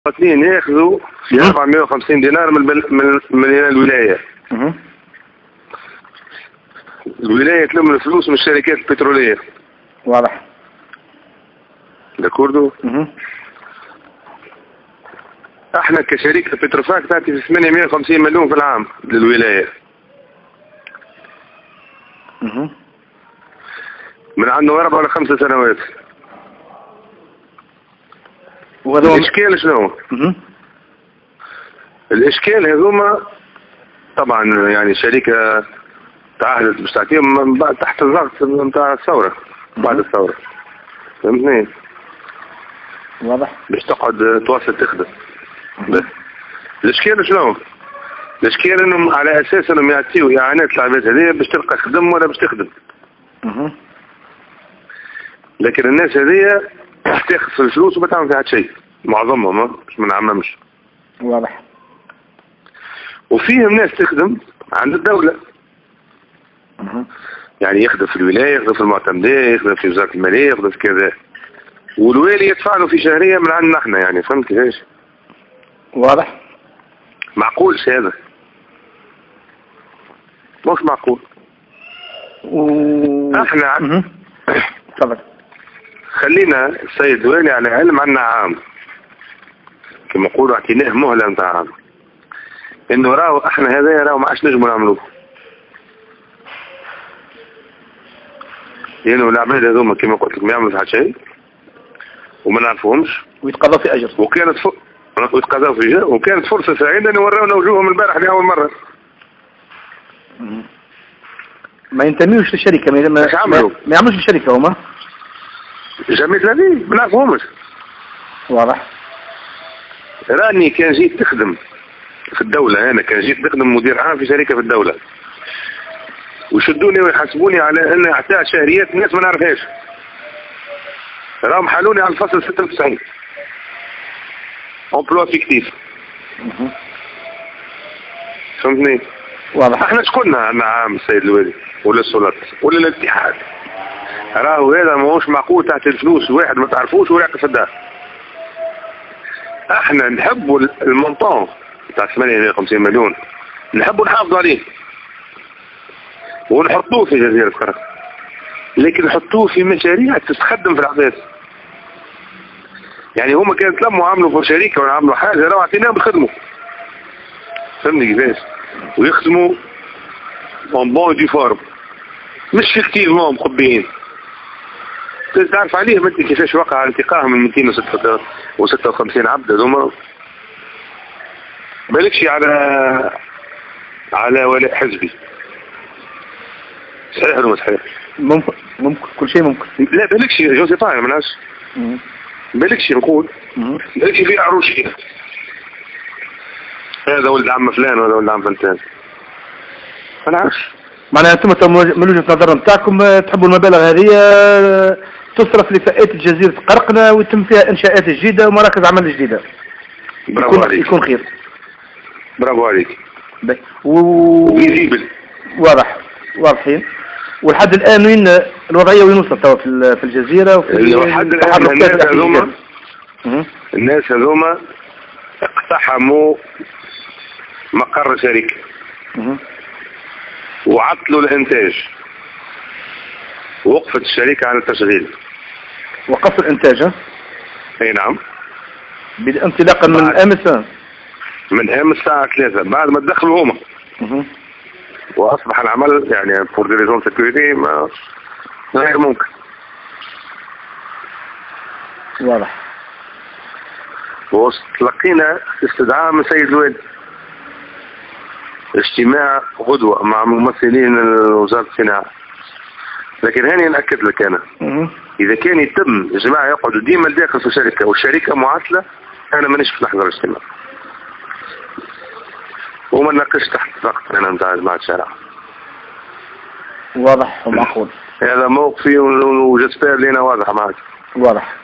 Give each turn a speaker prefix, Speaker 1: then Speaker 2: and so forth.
Speaker 1: اثنين ياخذوا في 450 دينار من الولاية. الولاية تلم الفلوس من الشركات البترولية.
Speaker 2: واضح.
Speaker 1: داكوردو. احنا كشركة بتروفاك تعطي في 850 مليون في العام للولاية. من عنده 4 ولا 5 سنوات. الاشكال شنو؟ الاشكال هذوما طبعا يعني شركة تعهدت باش تعطيهم تحت الضغط نتاع الثورة بعد الثورة. فهمتني؟
Speaker 2: واضح.
Speaker 1: باش تقعد تواصل تخدم. الاشكال شنو؟ الاشكال انهم على اساس انهم يعطيو اعانات العباد هذه باش تبقى تخدم ولا باش تخدم. لكن الناس هذه تاخذ في الفلوس وما تعمل فيها شيء، معظمهم مش ما نعممش.
Speaker 2: واضح.
Speaker 1: وفيهم ناس تخدم عند الدولة. يعني يخدم في الولاية، يخدم في المعتمدية، يخدم في وزارة المالية، يخدم في كذا. والوالي يدفع له في شهرية من عندنا احنا، يعني فهمت كيفاش؟
Speaker 2: واضح.
Speaker 1: معقولش هذا؟ مش معقول. احنا
Speaker 2: تفضل.
Speaker 1: خلينا السيد الوالي على علم عنا عام، كما نقولوا اعطيناه مهلة نتاع عام، انه راهو احنا هذايا راهو ما عادش نجموا نعملوه. لانه العباد هذوما كما قلت لك ما يعملوا في شيء وما نعرفوهمش
Speaker 2: ويتقاضوا في اجر.
Speaker 1: ويتقاضوا في اجر، وكانت فرصة سعيدة ان يورونا وجوههم البارح لأول مرة.
Speaker 2: ما ينتميوش للشركة، ما يعملوش الشركة هما.
Speaker 1: جميع هذه ما نعرفوهمش.
Speaker 2: واضح.
Speaker 1: راني كان جيت تخدم في الدولة، أنا كان جيت نخدم مدير عام في شركة في الدولة، ويشدوني ويحاسبوني على أن أعطاء شهريات الناس ما نعرفهاش. راهم حالوني على الفصل 96 امبلوا فيكتيف. فهمتني؟
Speaker 2: واضح.
Speaker 1: احنا شكوننا عندنا عام السيد الوالي ولا السلطة ولا الاتحاد؟ راهو هذا ماهوش معقول تحت الفلوس واحد ما تعرفوش ويعقف في الدار. احنا نحبوا المونطون تاع 58 مليون، نحبوا نحافظوا عليه ونحطوه في جزيرة قرق، لكن نحطوه في مشاريع تستخدم في العباد. يعني هما كانت لما عملوا في شركة ولا عملوا حاجة راهو اعطيناهم يخدموا. فهمني كيفاش؟ ويخدموا اون بون دي فورم، مش فيكتيفمون مخبيين. تعرف عليه انت كيفاش وقع التقاهم من 256 عبد هذوما؟ بالكش على ولاء حزبي. صحيح ولا صحيح؟
Speaker 2: ممكن كل شيء ممكن.
Speaker 1: لا بالكش جوزي طاير مناش. بالكش نقول بالكش في عروشية. هذا ولد عم فلان وهذا ولد عم فلان. ما نعرفش.
Speaker 2: معناها انتم من وجهة نظر نتاعكم تحبوا المبالغ هذه تصرف لفئات جزيرة قرقنة ويتم فيها انشاءات جديدة ومراكز عمل جديدة.
Speaker 1: برافو عليك.
Speaker 2: يكون خير.
Speaker 1: برافو عليك.
Speaker 2: ويجيبل. واضحين. ولحد الآن وين الوضعية وين وصلت في الجزيرة وفي
Speaker 1: لحد الآن الناس هذوما اقتحموا مقر شركة وعطلوا الانتاج، وقفت الشركة عن التشغيل.
Speaker 2: وقف الانتاج؟
Speaker 1: اي نعم.
Speaker 2: انطلاقا من امس؟
Speaker 1: من امس الساعة 3 بعد ما تدخلوا هما. واصبح العمل يعني فور دي ريزون سيكوريتي ما غير ممكن.
Speaker 2: واضح.
Speaker 1: وتلقينا استدعاء من سيد الوالي اجتماع غدوة مع ممثلين وزارة الصناعة. لكن هاني نأكد لك أنا إذا كان يتم الجماعة يقعدوا ديما داخل في الشركة والشركة معطلة، أنا مانيش في نحضر الاجتماع وما نناقش تحت ضغط أنا نتاع جماعة الشارع.
Speaker 2: واضح ومعقول.
Speaker 1: هذا موقفي وجسبير لينا واضح معك.
Speaker 2: واضح.